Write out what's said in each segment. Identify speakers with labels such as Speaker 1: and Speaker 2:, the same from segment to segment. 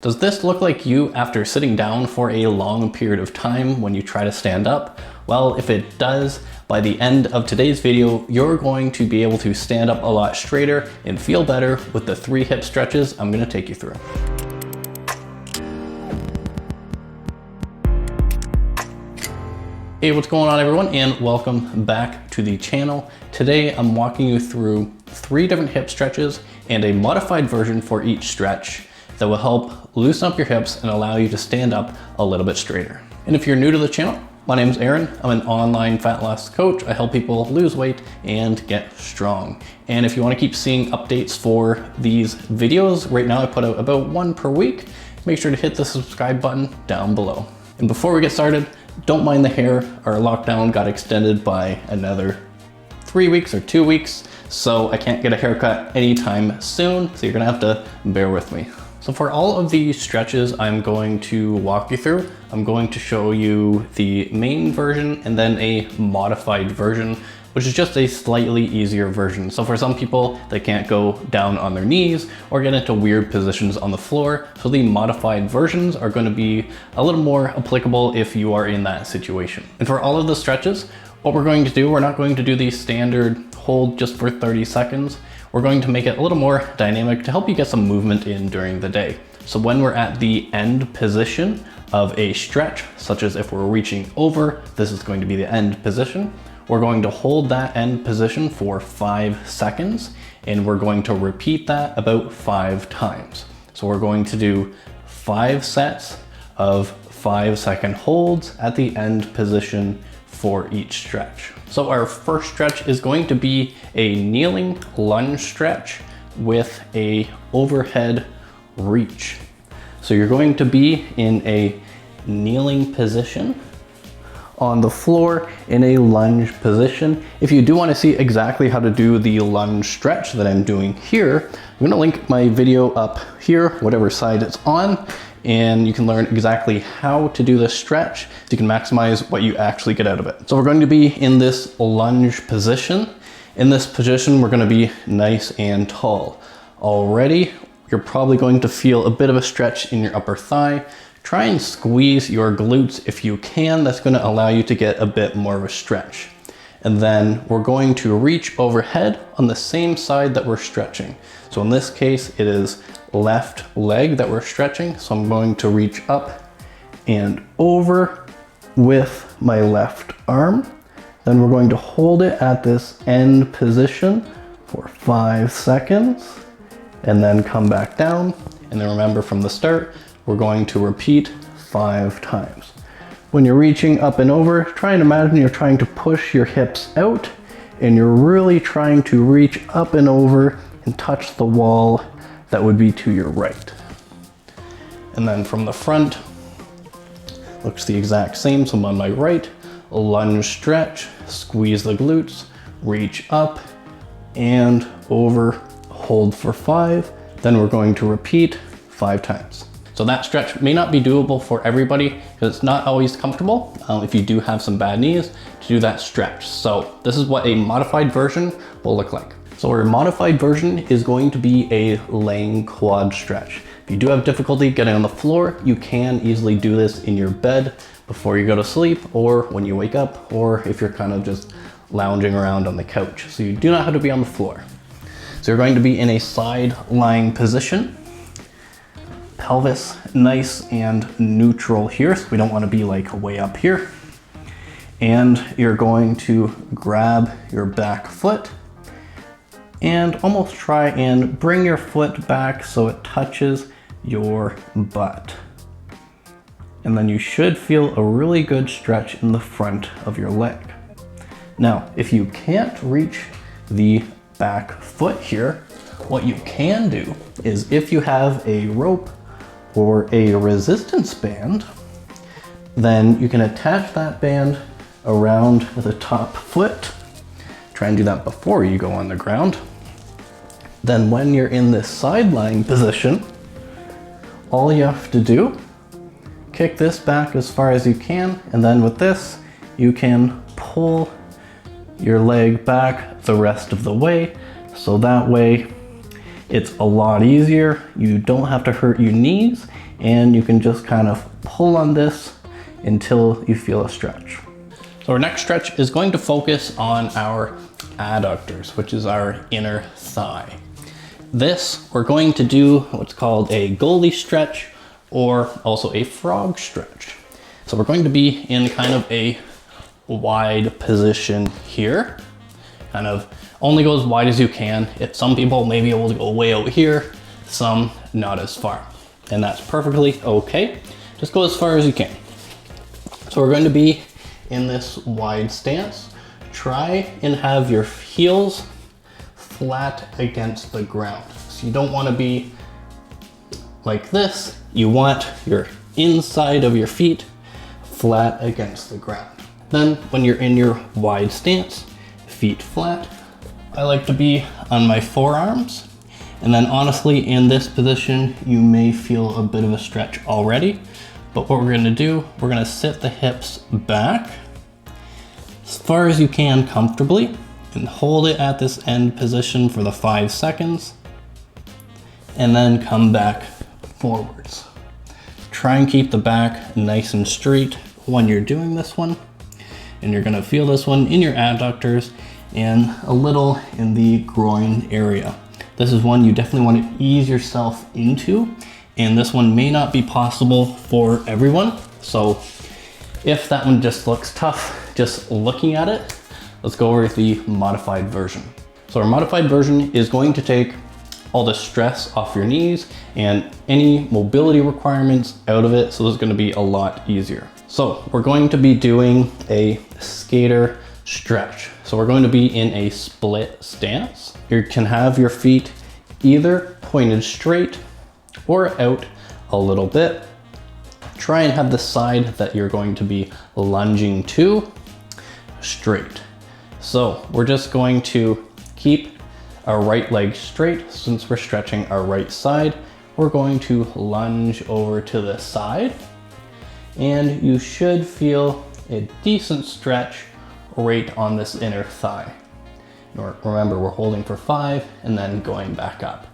Speaker 1: Does this look like you after sitting down for a long period of time when you try to stand up? Well, if it does, by the end of today's video, you're going to be able to stand up a lot straighter and feel better with the 3 hip stretches I'm going to take you through. Hey, what's going on everyone, and welcome back to the channel. Today I'm walking you through 3 different hip stretches and a modified version for each stretch that will help loosen up your hips and allow you to stand up a little bit straighter. And if you're new to the channel, my name is Aaron. I'm an online fat loss coach. I help people lose weight and get strong. And if you want to keep seeing updates for these videos, right now I put out about 1 per week. Make sure to hit the subscribe button down below. And before we get started, don't mind the hair. Our lockdown got extended by another 3 weeks or 2 weeks, so I can't get a haircut anytime soon, so you're gonna have to bear with me. So for all of these stretches I'm going to walk you through, I'm going to show you the main version and then a modified version, which is just a slightly easier version. So for some people, they can't go down on their knees or get into weird positions on the floor. So the modified versions are going to be a little more applicable if you are in that situation. And for all of the stretches, what we're going to do, we're not going to do the standard hold just for 30 seconds. We're going to make it a little more dynamic to help you get some movement in during the day. So when we're at the end position of a stretch, such as if we're reaching over, this is going to be the end position. We're going to hold that end position for 5 seconds, and we're going to repeat that about 5 times. So we're going to do 5 sets of 5-second holds at the end position for each stretch. So our first stretch is going to be a kneeling lunge stretch with a overhead reach. So you're going to be in a kneeling position on the floor in a lunge position. If you do want to see exactly how to do the lunge stretch that I'm doing here, I'm going to link my video up here, whatever side it's on, and you can learn exactly how to do this stretch so you can maximize what you actually get out of it. So we're going to be in this lunge position. In this position, we're going to be nice and tall. Already, you're probably going to feel a bit of a stretch in your upper thigh. Try and squeeze your glutes if you can. That's going to allow you to get a bit more of a stretch. And then we're going to reach overhead on the same side that we're stretching. So in this case, it is left leg that we're stretching. So I'm going to reach up and over with my left arm. Then we're going to hold it at this end position for 5 seconds and then come back down. And then remember from the start, we're going to repeat 5 times. When you're reaching up and over, try and imagine you're trying to push your hips out and you're really trying to reach up and over and touch the wall that would be to your right. And then from the front, looks the exact same. So I'm on my right, lunge stretch, squeeze the glutes, reach up and over, hold for 5. Then we're going to repeat 5 times. So that stretch may not be doable for everybody because it's not always comfortable if you do have some bad knees to do that stretch. So this is what a modified version will look like. So our modified version is going to be a laying quad stretch. If you do have difficulty getting on the floor, you can easily do this in your bed before you go to sleep or when you wake up, or if you're kind of just lounging around on the couch. So you do not have to be on the floor. So you're going to be in a side lying position. Pelvis nice and neutral here, so we don't want to be like way up here. And you're going to grab your back foot and almost try and bring your foot back so it touches your butt. And then you should feel a really good stretch in the front of your leg. Now, if you can't reach the back foot here, what you can do is if you have a rope or a resistance band, then you can attach that band around the top foot. Try and do that before you go on the ground. Then when you're in this side lying position, all you have to do, kick this back as far as you can, and then with this, you can pull your leg back the rest of the way. So that way, it's a lot easier. You don't have to hurt your knees and you can just kind of pull on this until you feel a stretch. So our next stretch is going to focus on our adductors, which is our inner thigh. This, we're going to do what's called a goalie stretch, or also a frog stretch. So we're going to be in kind of a wide position here. Kind of only go as wide as you can. If some people may be able to go way out here, some not as far. And that's perfectly okay. Just go as far as you can. So we're going to be in this wide stance. Try and have your heels flat against the ground. So you don't want to be like this. You want your inside of your feet flat against the ground. Then when you're in your wide stance, feet flat, I like to be on my forearms. And then honestly, in this position, you may feel a bit of a stretch already. But what we're gonna do, we're gonna sit the hips back as far as you can comfortably and hold it at this end position for the 5 seconds. And then come back forwards. Try and keep the back nice and straight when you're doing this one. And you're gonna feel this one in your adductors and a little in the groin area. This is one you definitely want to ease yourself into, and this one may not be possible for everyone. So if that one just looks tough, just looking at it, let's go over the modified version. So our modified version is going to take all the stress off your knees and any mobility requirements out of it. So this is going to be a lot easier. So we're going to be doing a skater stretch. So we're going to be in a split stance. You can have your feet either pointed straight or out a little bit. Try and have the side that you're going to be lunging to straight. So we're just going to keep our right leg straight. Since we're stretching our right side, we're going to lunge over to the side, and you should feel a decent stretch right on this inner thigh. Remember, we're holding for 5 and then going back up.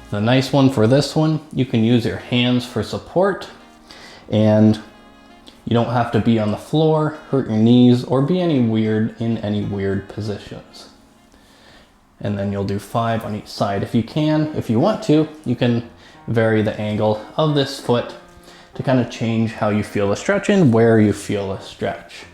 Speaker 1: The nice one for this one, you can use your hands for support, and you don't have to be on the floor, hurt your knees, or be in any weird positions. And then you'll do 5 on each side. If you can, if you want to, you can vary the angle of this foot to kind of change how you feel the stretch and where you feel a stretch.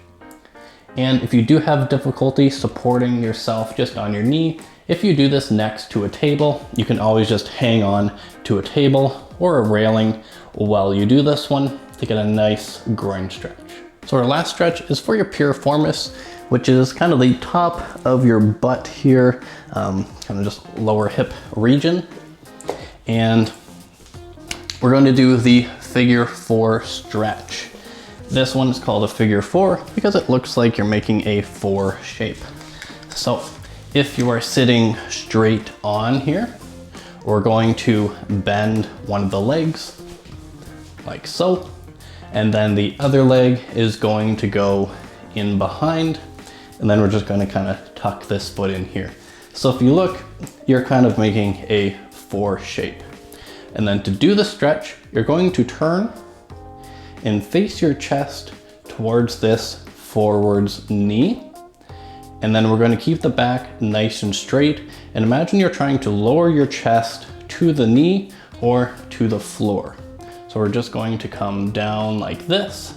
Speaker 1: And if you do have difficulty supporting yourself just on your knee, if you do this next to a table, you can always just hang on to a table or a railing while you do this one to get a nice groin stretch. So our last stretch is for your piriformis, which is kind of the top of your butt here, kind of just lower hip region. And we're going to do the figure 4 stretch. This one is called a figure 4 because it looks like you're making a 4 shape. So if you are sitting straight on here, we're going to bend one of the legs like so, and then the other leg is going to go in behind, and then we're just going to kind of tuck this foot in here. So if you look, you're kind of making a 4 shape. And then to do the stretch, you're going to turn and face your chest towards this forwards knee. And then we're going to keep the back nice and straight. And imagine you're trying to lower your chest to the knee or to the floor. So we're just going to come down like this,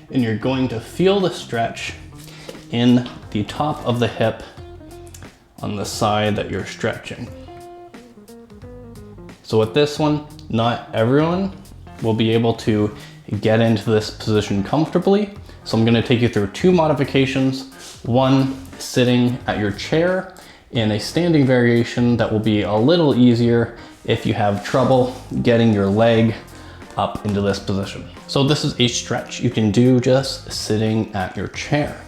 Speaker 1: and you're going to feel the stretch in the top of the hip on the side that you're stretching. So with this one, not everyone will be able to get into this position comfortably. So I'm going to take you through 2 modifications. One, sitting at your chair in a standing variation that will be a little easier if you have trouble getting your leg up into this position. So this is a stretch you can do just sitting at your chair.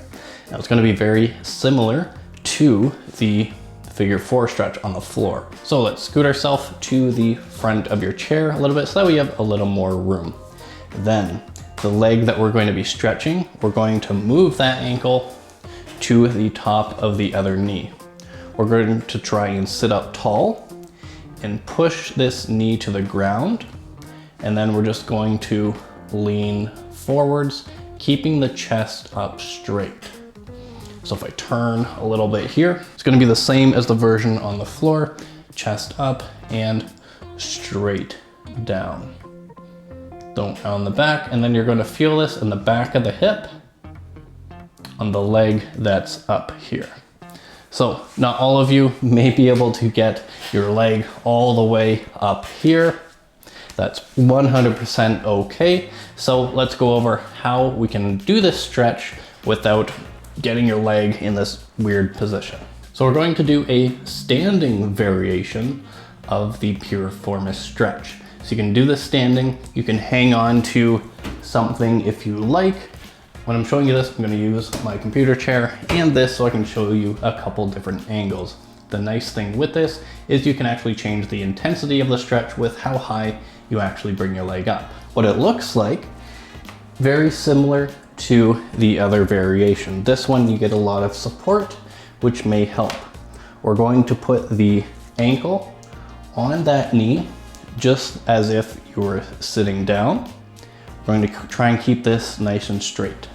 Speaker 1: Now it's going to be very similar to the figure 4 stretch on the floor. So let's scoot ourselves to the front of your chair a little bit so that we have a little more room. Then the leg that we're going to be stretching, we're going to move that ankle to the top of the other knee. We're going to try and sit up tall and push this knee to the ground. and then we're just going to lean forwards, keeping the chest up straight. So if I turn a little bit here, it's gonna be the same as the version on the floor, chest up and straight down. Don't on the back, and then you're gonna feel this in the back of the hip on the leg that's up here. So not all of you may be able to get your leg all the way up here. That's 100% okay. So let's go over how we can do this stretch without getting your leg in this weird position. So we're going to do a standing variation of the piriformis stretch. So you can do this standing, you can hang on to something if you like. When I'm showing you this, I'm gonna use my computer chair and this so I can show you a couple different angles. The nice thing with this is you can actually change the intensity of the stretch with how high you actually bring your leg up. What it looks like, very similar to the other variation. This one you get a lot of support, which may help. We're going to put the ankle on that knee, just as if you were sitting down. We're going to try and keep this nice and straight.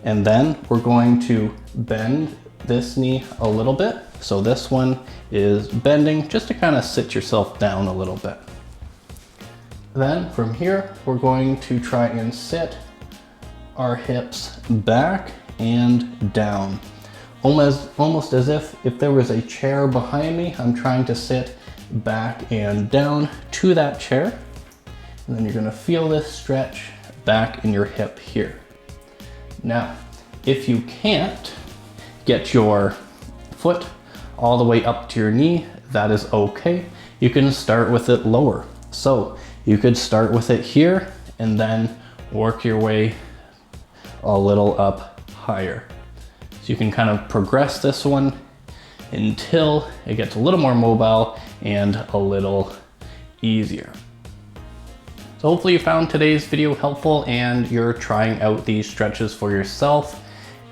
Speaker 1: And then we're going to bend this knee a little bit. So this one is bending just to kind of sit yourself down a little bit. Then from here, we're going to try and sit our hips back and down. Almost as if there was a chair behind me, I'm trying to sit back and down to that chair. And then you're gonna feel this stretch back in your hip here. Now, if you can't get your foot all the way up to your knee, that is okay. You can start with it lower. So you could start with it here and then work your way a little up higher. So you can kind of progress this one until it gets a little more mobile and a little easier. So hopefully you found today's video helpful and you're trying out these stretches for yourself.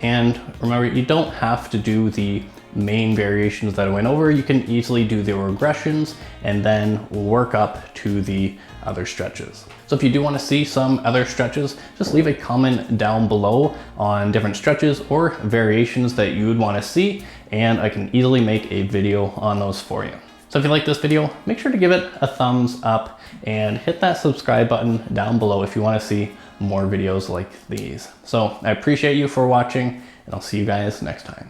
Speaker 1: And remember, you don't have to do the main variations that I went over. You can easily do the regressions and then work up to the other stretches. So if you do want to see some other stretches, just leave a comment down below on different stretches or variations that you would want to see, and I can easily make a video on those for you. So if you like this video, make sure to give it a thumbs up and hit that subscribe button down below if you want to see more videos like these. So I appreciate you for watching, and I'll see you guys next time.